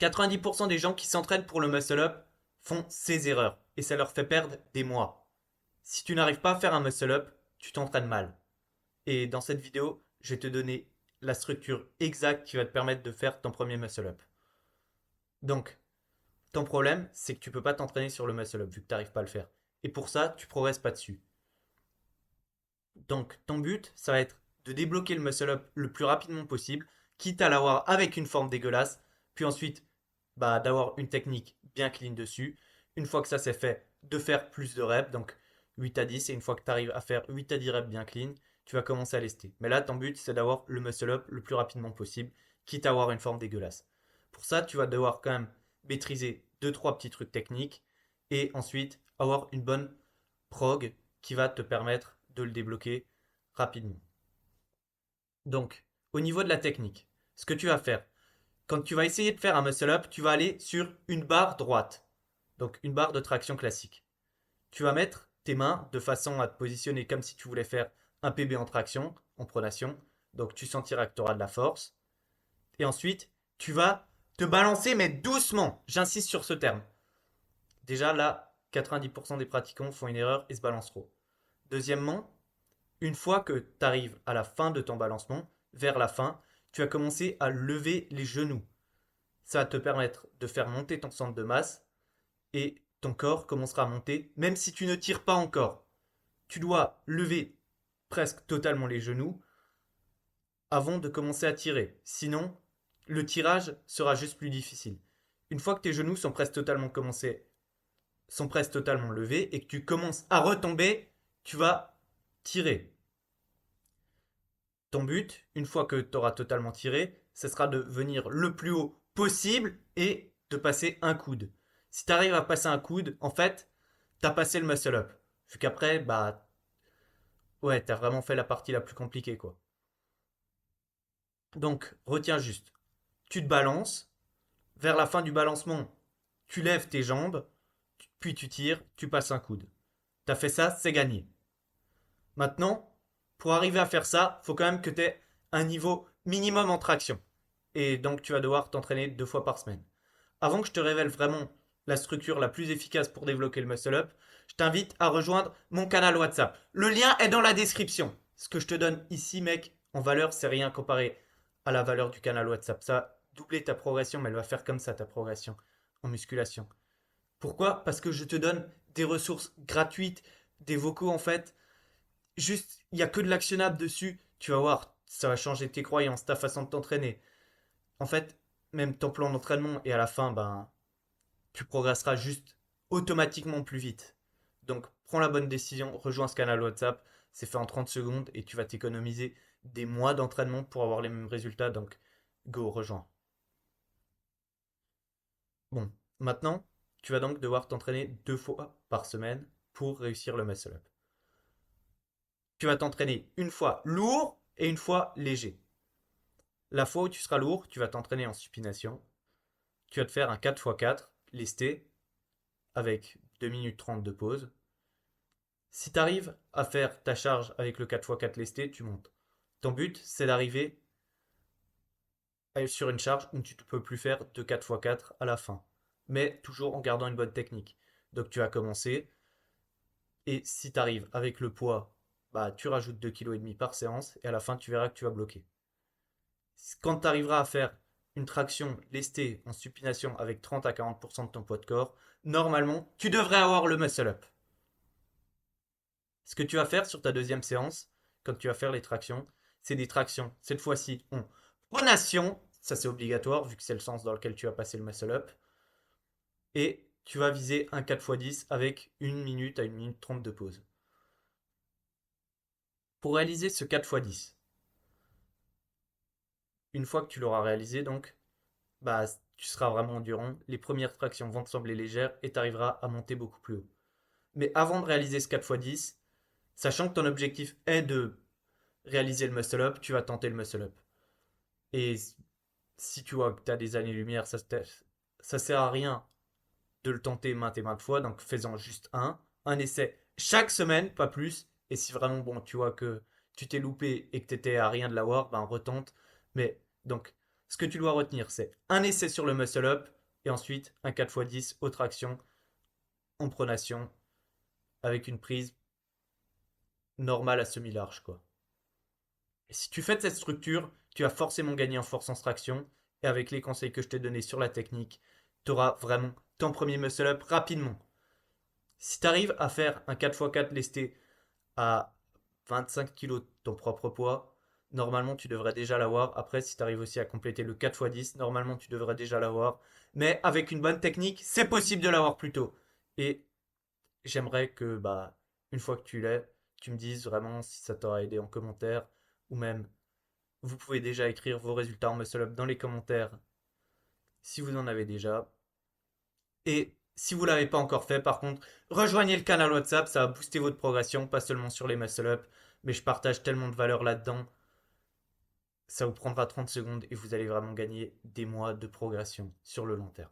90% des gens qui s'entraînent pour le muscle-up font ces erreurs et ça leur fait perdre des mois. Si tu n'arrives pas à faire un muscle-up, tu t'entraînes mal. Et dans cette vidéo, je vais te donner la structure exacte qui va te permettre de faire ton premier muscle-up. Donc, ton problème, c'est que tu ne peux pas t'entraîner sur le muscle-up vu que tu n'arrives pas à le faire. Et pour ça, tu progresses pas dessus. Donc, ton but, ça va être de débloquer le muscle-up le plus rapidement possible, quitte à l'avoir avec une forme dégueulasse, puis ensuite, d'avoir une technique bien clean dessus. Une fois que ça c'est fait, de faire plus de reps, donc 8 à 10, et une fois que tu arrives à faire 8 à 10 reps bien clean, tu vas commencer à lester. Mais là, ton but, c'est d'avoir le muscle-up le plus rapidement possible, quitte à avoir une forme dégueulasse. Pour ça, tu vas devoir quand même maîtriser deux trois petits trucs techniques, et ensuite avoir une bonne prog qui va te permettre de le débloquer rapidement. Donc, au niveau de la technique, ce que tu vas faire, quand tu vas essayer de faire un muscle-up, tu vas aller sur une barre droite, donc une barre de traction classique. Tu vas mettre tes mains de façon à te positionner comme si tu voulais faire un PB en traction, en pronation. Donc tu sentiras que tu auras de la force. Et ensuite, tu vas te balancer, mais doucement. J'insiste sur ce terme. Déjà là, 90% des pratiquants font une erreur et se balancent trop. Deuxièmement, une fois que tu arrives à la fin de ton balancement, vers la fin, tu vas commencer à lever les genoux. Ça va te permettre de faire monter ton centre de masse et ton corps commencera à monter, même si tu ne tires pas encore. Tu dois lever presque totalement les genoux avant de commencer à tirer. Sinon, le tirage sera juste plus difficile. Une fois que tes genoux sont presque totalement levés et que tu commences à retomber, tu vas tirer. Ton but, une fois que tu auras totalement tiré, ce sera de venir le plus haut possible et de passer un coude. Si tu arrives à passer un coude, en fait, tu as passé le muscle up. Vu qu'après, ouais, tu as vraiment fait la partie la plus compliquée, quoi. Donc, retiens juste, tu te balances, vers la fin du balancement, tu lèves tes jambes, puis tu tires, tu passes un coude. Tu as fait ça, c'est gagné. Maintenant, pour arriver à faire ça, il faut quand même que tu aies un niveau minimum en traction. Et donc, tu vas devoir t'entraîner 2 fois par semaine. Avant que je te révèle vraiment la structure la plus efficace pour développer le muscle up, je t'invite à rejoindre mon canal WhatsApp. Le lien est dans la description. Ce que je te donne ici, mec, en valeur, c'est rien comparé à la valeur du canal WhatsApp. Ça va doubler ta progression, mais elle va faire comme ça ta progression en musculation. Pourquoi? Parce que je te donne des ressources gratuites, des vocaux en fait. Juste, il n'y a que de l'actionnable dessus. Tu vas voir, ça va changer tes croyances, ta façon de t'entraîner. En fait, même ton plan d'entraînement et à la fin, tu progresseras juste automatiquement plus vite. Donc, prends la bonne décision, rejoins ce canal WhatsApp. C'est fait en 30 secondes et tu vas t'économiser des mois d'entraînement pour avoir les mêmes résultats. Donc, go, rejoins. Bon, maintenant, tu vas donc devoir t'entraîner 2 fois par semaine pour réussir le muscle up. Tu vas t'entraîner une fois lourd et une fois léger. La fois où tu seras lourd, tu vas t'entraîner en supination. Tu vas te faire un 4x4 lesté avec 2 minutes 30 de pause. Si tu arrives à faire ta charge avec le 4x4 lesté, tu montes. Ton but, c'est d'arriver sur une charge où tu ne peux plus faire de 4x4 à la fin. Mais toujours en gardant une bonne technique. Donc tu vas commencer. Et si tu arrives avec le poids, tu rajoutes 2,5 kg par séance. Et à la fin, tu verras que tu vas bloquer. Quand tu arriveras à faire une traction lestée en supination avec 30 à 40% de ton poids de corps, normalement, tu devrais avoir le muscle up. Ce que tu vas faire sur ta deuxième séance, quand tu vas faire les tractions, c'est des tractions, cette fois-ci en pronation, ça c'est obligatoire vu que c'est le sens dans lequel tu vas passer le muscle up, et tu vas viser un 4x10 avec 1 minute à 1 minute 30 de pause. Pour réaliser ce 4x10, une fois que tu l'auras réalisé, donc, tu seras vraiment endurant, les premières tractions vont te sembler légères et tu arriveras à monter beaucoup plus haut. Mais avant de réaliser ce 4x10, sachant que ton objectif est de réaliser le muscle up, tu vas tenter le muscle up. Et si tu vois que tu as des années-lumière, ça sert à rien de le tenter maintes et maintes fois. Donc fais-en juste un essai chaque semaine, pas plus. Et si vraiment, bon, tu vois que tu t'es loupé et que tu étais à rien de l'avoir, retente. Mais donc, Ce que tu dois retenir, c'est un essai sur le muscle up et ensuite un 4x10 autre action en pronation avec une prise normale à semi-large, quoi. Et si tu fais de cette structure, tu vas forcément gagner en force en traction. Et avec les conseils que je t'ai donnés sur la technique, tu auras vraiment ton premier muscle up rapidement. Si tu arrives à faire un 4x4 lesté à 25 kg de ton propre poids, normalement tu devrais déjà l'avoir. Après, si tu arrives aussi à compléter le 4x10, normalement tu devrais déjà l'avoir. Mais avec une bonne technique, c'est possible de l'avoir plus tôt. Et j'aimerais que, bah, une fois que tu l'aies, tu me dises vraiment si ça t'aura aidé en commentaire. Ou même, vous pouvez déjà écrire vos résultats en muscle up dans les commentaires si vous en avez déjà. Et si vous ne l'avez pas encore fait, par contre, rejoignez le canal WhatsApp, ça va booster votre progression, pas seulement sur les muscle up, mais je partage tellement de valeur là-dedans. Ça vous prendra 30 secondes et vous allez vraiment gagner des mois de progression sur le long terme.